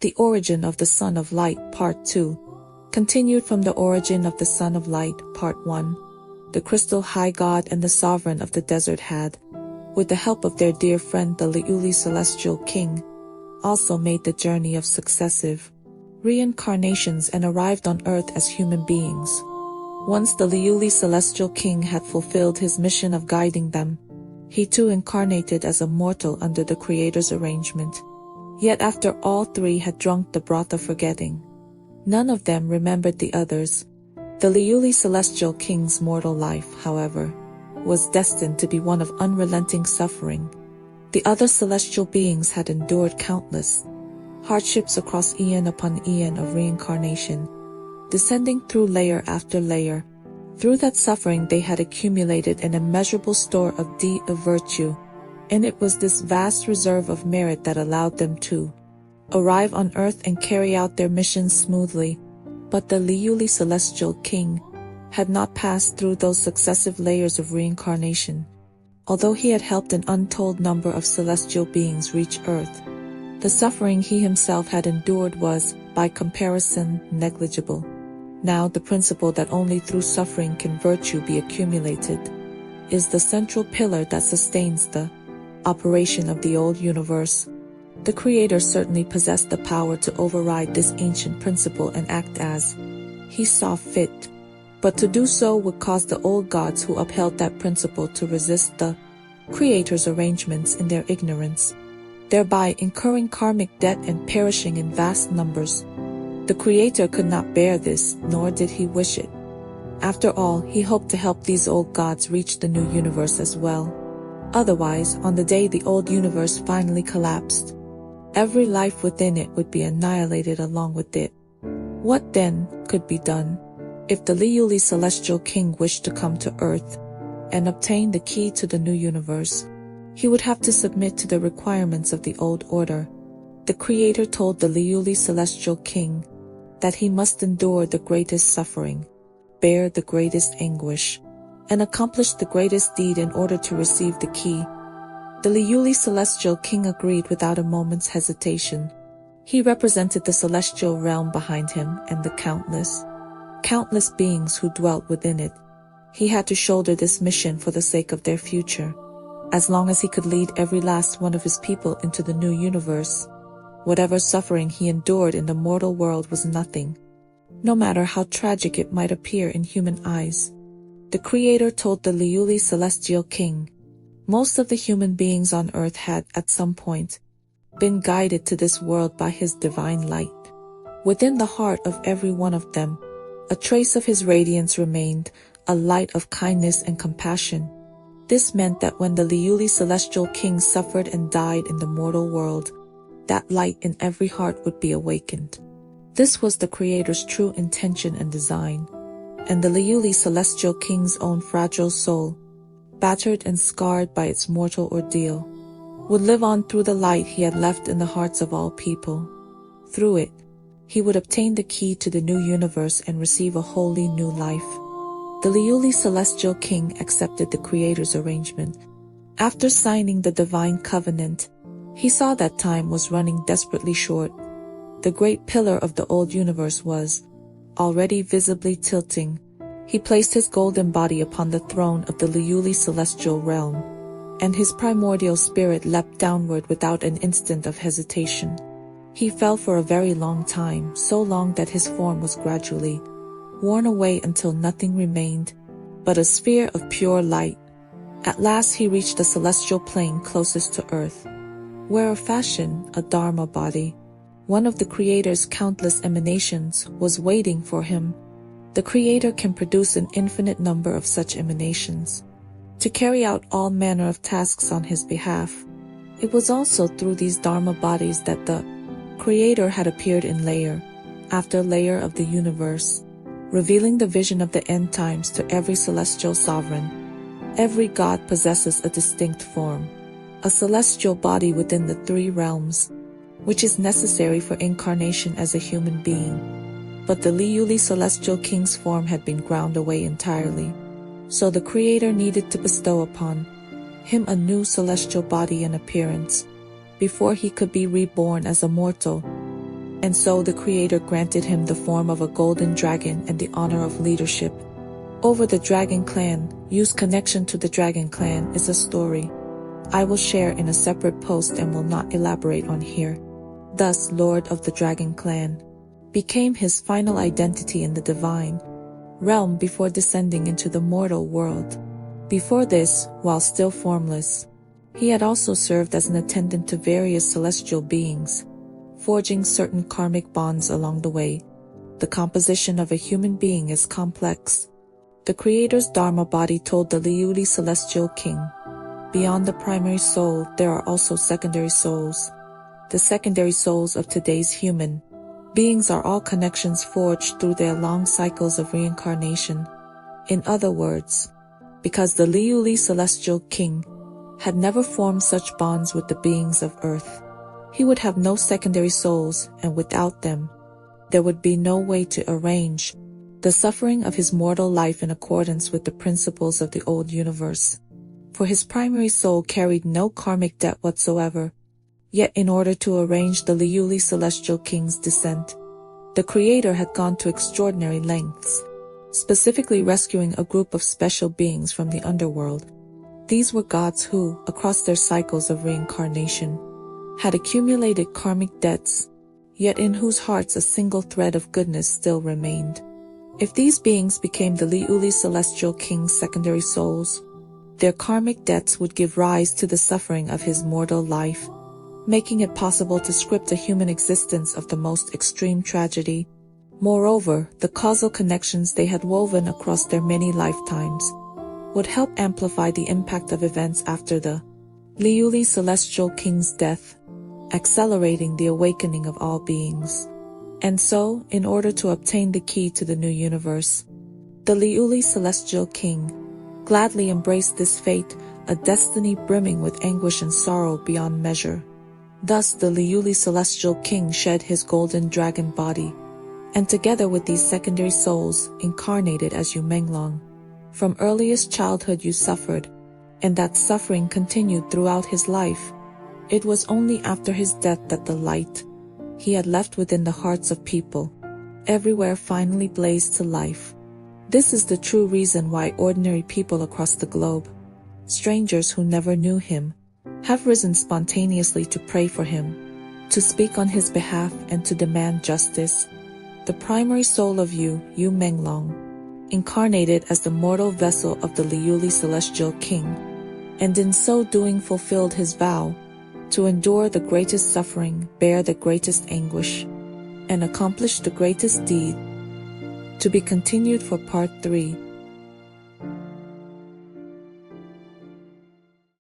The Origin of the Son of Light, Part 2. Continued from The Origin of the Son of Light, Part 1. The Crystal High God and the Sovereign of the Desert had, with the help of their dear friend the Liuli Celestial King, also made the journey of successive reincarnations and arrived on Earth as human beings. Once the Liuli Celestial King had fulfilled his mission of guiding them, he too incarnated as a mortal under the Creator's arrangement. Yet after all three had drunk the broth of forgetting, none of them remembered the others. The Liuli Celestial King's mortal life, however, was destined to be one of unrelenting suffering. The other celestial beings had endured countless hardships across eon upon eon of reincarnation, descending through layer after layer. Through that suffering they had accumulated an immeasurable store of deed of virtue, and it was this vast reserve of merit that allowed them to arrive on Earth and carry out their missions smoothly. But the Liuli Celestial King had not passed through those successive layers of reincarnation. Although he had helped an untold number of celestial beings reach Earth, the suffering he himself had endured was, by comparison, negligible. Now the principle that only through suffering can virtue be accumulated is the central pillar that sustains the operation of the old universe. The Creator certainly possessed the power to override this ancient principle and act as he saw fit. But to do so would cause the old gods who upheld that principle to resist the Creator's arrangements in their ignorance, thereby incurring karmic debt and perishing in vast numbers. The Creator could not bear this, nor did he wish it. After all, he hoped to help these old gods reach the new universe as well. Otherwise, on the day the old universe finally collapsed, every life within it would be annihilated along with it. What then could be done? If the Liuli Celestial King wished to come to Earth and obtain the key to the new universe, he would have to submit to the requirements of the old order. The Creator told the Liuli Celestial King that he must endure the greatest suffering, bear the greatest anguish, and accomplish the greatest deed in order to receive the key. The Liuli Celestial King agreed without a moment's hesitation. He represented the celestial realm behind him and the countless beings who dwelt within it. He had to shoulder this mission for the sake of their future. As long as he could lead every last one of his people into the new universe, whatever suffering he endured in the mortal world was nothing, no matter how tragic it might appear in human eyes. The Creator told the Liuli Celestial King, most of the human beings on Earth had, at some point, been guided to this world by his divine light. Within the heart of every one of them, a trace of his radiance remained, a light of kindness and compassion. This meant that when the Liuli Celestial King suffered and died in the mortal world, that light in every heart would be awakened. This was the Creator's true intention and design, and the Liuli Celestial King's own fragile soul, battered and scarred by its mortal ordeal, would live on through the light he had left in the hearts of all people. Through it, he would obtain the key to the new universe and receive a wholly new life. The Liuli Celestial King accepted the Creator's arrangement. After signing the divine covenant, he saw that time was running desperately short. The great pillar of the old universe was already visibly tilting. He placed his golden body upon the throne of the Liuli Celestial Realm, and his primordial spirit leapt downward without an instant of hesitation. He fell for a very long time, so long that his form was gradually worn away until nothing remained but a sphere of pure light. At last he reached the celestial plane closest to Earth, where a Dharma body, one of the Creator's countless emanations, was waiting for him. The Creator can produce an infinite number of such emanations to carry out all manner of tasks on his behalf. It was also through these Dharma bodies that the Creator had appeared in layer after layer of the universe, revealing the vision of the end times to every celestial sovereign. Every god possesses a distinct form, a celestial body within the three realms, which is necessary for incarnation as a human being. But the Liuli Celestial King's form had been ground away entirely, so the Creator needed to bestow upon him a new celestial body and appearance, before he could be reborn as a mortal. And so the Creator granted him the form of a golden dragon and the honor of leadership over the Dragon Clan. Yu's connection to the Dragon Clan is a story I will share in a separate post and will not elaborate on here. Thus, Lord of the Dragon Clan became his final identity in the divine realm before descending into the mortal world. Before this, while still formless, he had also served as an attendant to various celestial beings, forging certain karmic bonds along the way. The composition of a human being is complex. The Creator's Dharma body told the Liuli Celestial King, beyond the primary soul, there are also secondary souls. The secondary souls of today's human beings are all connections forged through their long cycles of reincarnation. In other words, because the Liuli Celestial King had never formed such bonds with the beings of earth, he would have no secondary souls, and without them, there would be no way to arrange the suffering of his mortal life in accordance with the principles of the old universe. For his primary soul carried no karmic debt whatsoever. Yet in order to arrange the Liuli Celestial King's descent, the Creator had gone to extraordinary lengths, specifically rescuing a group of special beings from the underworld. These were gods who, across their cycles of reincarnation, had accumulated karmic debts, yet in whose hearts a single thread of goodness still remained. If these beings became the Liuli Celestial King's secondary souls, their karmic debts would give rise to the suffering of his mortal life, making it possible to script a human existence of the most extreme tragedy. Moreover, the causal connections they had woven across their many lifetimes would help amplify the impact of events after the Liuli Celestial King's death, accelerating the awakening of all beings. And so, in order to obtain the key to the new universe, the Liuli Celestial King gladly embraced this fate, a destiny brimming with anguish and sorrow beyond measure. Thus the Liuli Celestial King shed his golden dragon body, and together with these secondary souls, incarnated as Yumenglong. From earliest childhood Yu suffered, and that suffering continued throughout his life. It was only after his death that the light he had left within the hearts of people everywhere finally blazed to life. This is the true reason why ordinary people across the globe, strangers who never knew him, have risen spontaneously to pray for him, to speak on his behalf and to demand justice. The primary soul of Yumenglong, incarnated as the mortal vessel of the Liuli Celestial King, and in so doing fulfilled his vow to endure the greatest suffering, bear the greatest anguish, and accomplish the greatest deed. To be continued for Part 3.